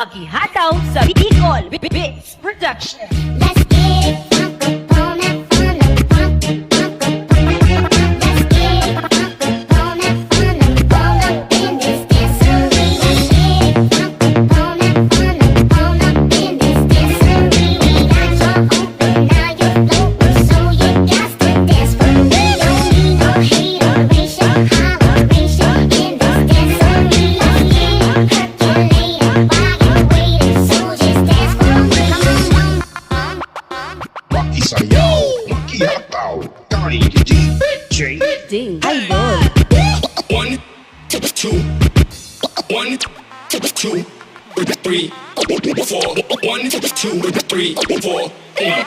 Makihataw sa Bicol Beats Production. Let's get it funk up on that fun and funk. Let's get it funk up on that fun and roll up in this dancery. Let's get it funk up on that fun and roll up in this dancery. Got your open, now you're floating, so you got to dance for me. Don't need no hateration, holleration in this dancery. Let's get it percolating while you're waiting, so just dance for me. Come on. Makisayaw, makihataw, tayo DJ Dhing Dablou. 1, 2, 1, 2, 3, 4 1, 2, 3, 4 1,